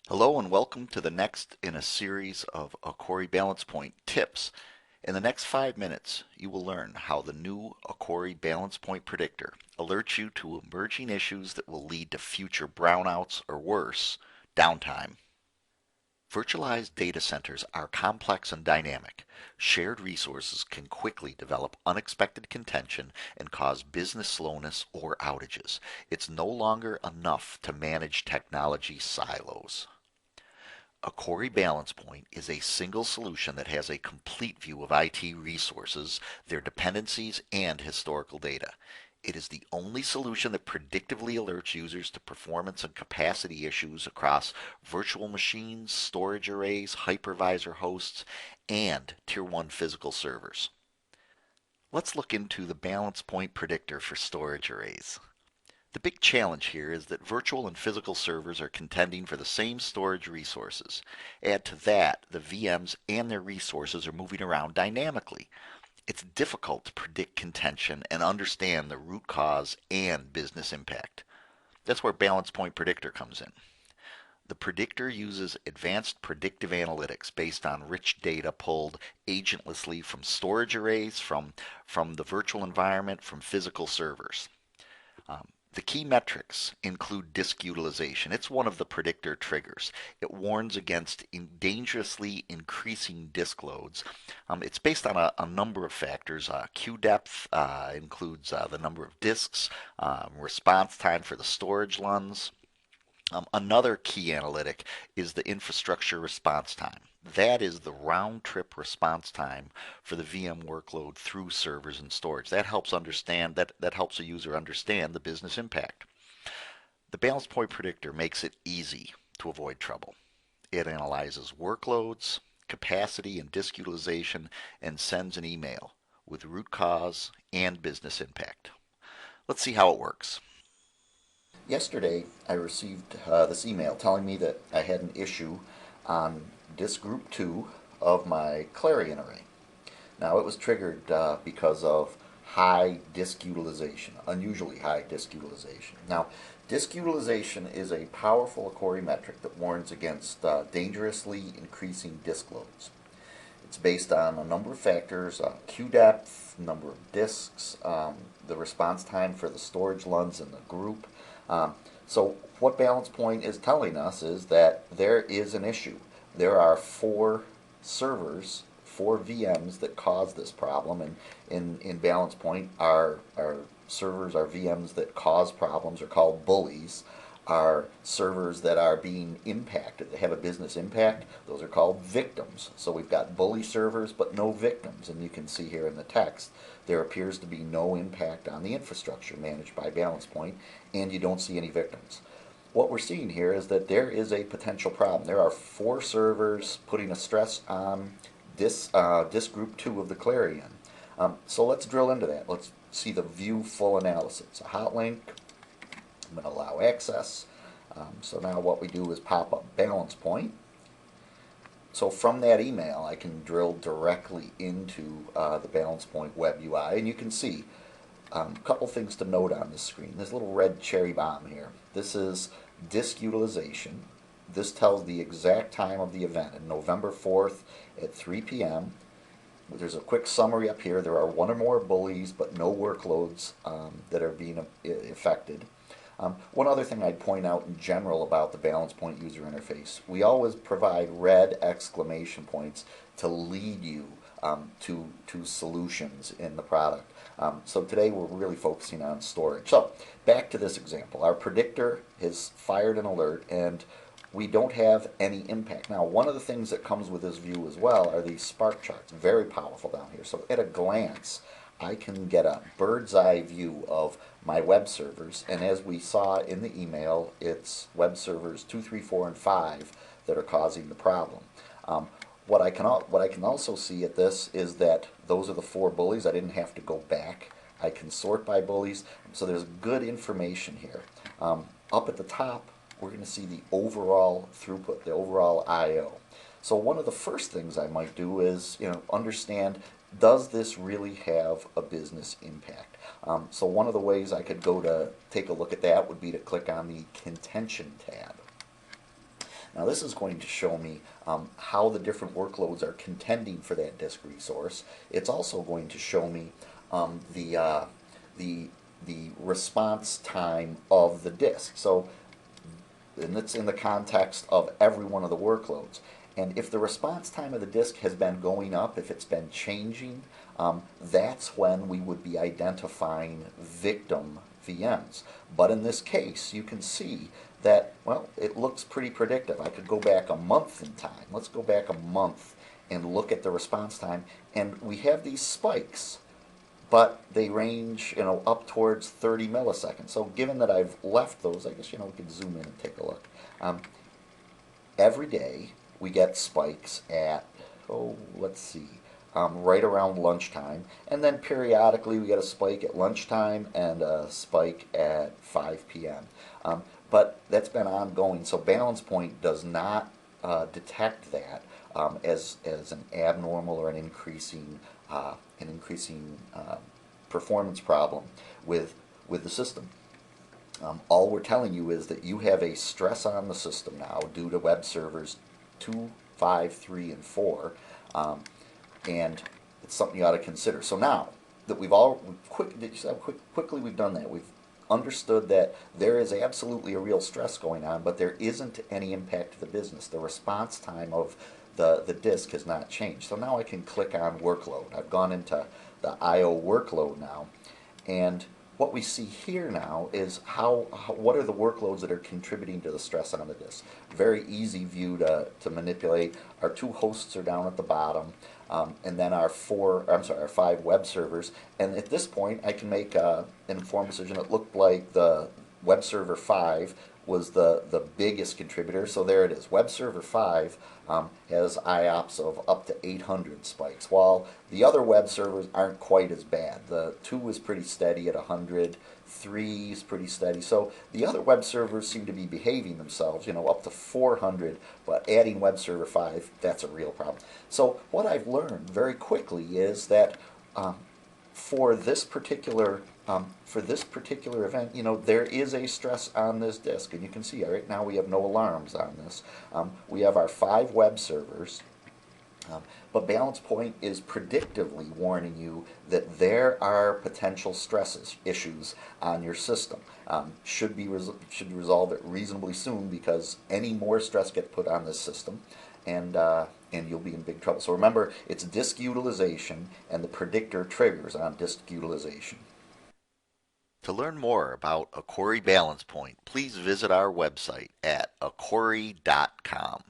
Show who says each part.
Speaker 1: Hello and welcome to the next in a series of Akorri Balance Point tips. In the next 5 minutes, you will learn how the new Akorri Balance Point Predictor alerts you to emerging issues that will lead to future brownouts or worse, downtime. Virtualized data centers are complex and dynamic. Shared resources can quickly develop unexpected contention and cause business slowness or outages. It's no longer enough to manage technology silos. Akorri Balance Point is a single solution that has a complete view of IT resources, their dependencies, and historical data. It is the only solution that predictively alerts users to performance and capacity issues across virtual machines, storage arrays, hypervisor hosts, and Tier 1 physical servers. Let's look into the balance point predictor for storage arrays. The big challenge here is that virtual and physical servers are contending for the same storage resources. Add to that, the VMs and their resources are moving around dynamically. It's difficult to predict contention and understand the root cause and business impact. That's where Balance Point Predictor comes in. The predictor uses advanced predictive analytics based on rich data pulled agentlessly from storage arrays, from the virtual environment, from physical servers. The key metrics include disk utilization. It's one of the predictor triggers. It warns against dangerously increasing disk loads. It's based on a number of factors. Queue depth includes the number of disks, response time for the storage LUNs. Another key analytic is the infrastructure response time. That is the round trip response time for the VM workload through servers and storage. That helps a user understand the business impact. The balance point predictor makes it easy to avoid trouble. It analyzes workloads, capacity, and disk utilization and sends an email with root cause and business impact. Let's see how it works. Yesterday, I received this email telling me that I had an issue on disk group 2 of my Clarion array. Now, it was triggered because of high disk utilization, unusually high disk utilization. Now, disk utilization is a powerful Akorri metric that warns against dangerously increasing disk loads. It's based on a number of factors: queue depth, number of disks, the response time for the storage LUNs in the group. So what Balance Point is telling us is that there is an issue. There are 4 servers, 4 VMs that cause this problem, and in Balance Point, our servers, our VMs that cause problems are called bullies. Our servers that are being impacted, that have a business impact, those are called victims. So we've got bully servers but no victims, and you can see here in the text there appears to be no impact on the infrastructure managed by Balance Point, and you don't see any victims. What we're seeing here is that there is a potential problem. There are 4 servers putting a stress on this disk group 2 of the Clarion. So let's drill into that. Let's see the view full analysis. A hot link. I'm going to allow access. So now what we do is pop up Balance Point. So from that email, I can drill directly into the Balance Point web UI, and you can see a couple things to note on this screen. This little red cherry bomb here. This is disk utilization. This tells the exact time of the event, on November 4th at 3 p.m. There's a quick summary up here. There are 1 or more bullies, but no workloads that are being affected. One other thing I'd point out in general about the Balance Point user interface: we always provide red exclamation points to lead you to solutions in the product. So today we're really focusing on storage. So back to this example. Our predictor has fired an alert and we don't have any impact. Now, one of the things that comes with this view as well are these spark charts, very powerful down here. So at a glance, I can get a bird's eye view of my web servers, and as we saw in the email, it's web servers 2, 3, 4, and 5 that are causing the problem. What I can also see at this is that those are the 4 bullies. I didn't have to go back. I can sort by bullies, so there's good information here. Up at the top, we're going to see the overall throughput, the overall I/O. So one of the first things I might do is, understand, does this really have a business impact? So one of the ways I could go to take a look at that would be to click on the Contention tab. Now this is going to show me how the different workloads are contending for that disk resource. It's also going to show me the the response time of the disk. So, and it's in the context of every one of the workloads. And if the response time of the disk has been going up, if it's been changing, that's when we would be identifying victim VMs. But in this case, you can see that, well, it looks pretty predictive. I could go back a month in time. Let's go back a month and look at the response time. And we have these spikes, but they range, up towards 30 milliseconds. So given that I've left those, I guess, we could zoom in and take a look. Every day we get spikes at, let's see, right around lunchtime. And then periodically we get a spike at lunchtime and a spike at 5 p.m. But that's been ongoing. So Balance Point does not detect that as an abnormal or an increasing performance problem with the system. All we're telling you is that you have a stress on the system now due to web servers 2, 5, 3, and 4, and it's something you ought to consider. So now that quickly we've done that, we've understood that there is absolutely a real stress going on, but there isn't any impact to the business. The response time of the disk has not changed. So now I can click on workload. I've gone into the I/O workload now, and what we see here now is what are the workloads that are contributing to the stress on the disk. Very easy view to manipulate. Our 2 hosts are down at the bottom, and then our 5 web servers. And at this point, I can make an informed decision. It looked like the web server 5 was the biggest contributor. So there it is. Web server 5 has IOPS of up to 800 spikes, while the other web servers aren't quite as bad. The 2 is pretty steady at 100, 3 is pretty steady. So the other web servers seem to be behaving themselves, up to 400, but adding web server 5, that's a real problem. So what I've learned very quickly is that for this particular event, there is a stress on this disk, and you can see right now we have no alarms on this. We have our 5 web servers, but Balance Point is predictively warning you that there are potential issues on your system. Should resolve it reasonably soon, because any more stress gets put on this system, and you'll be in big trouble. So remember, it's disk utilization, and the predictor triggers on disk utilization. To learn more about Akorri Balance Point, please visit our website at akorri.com.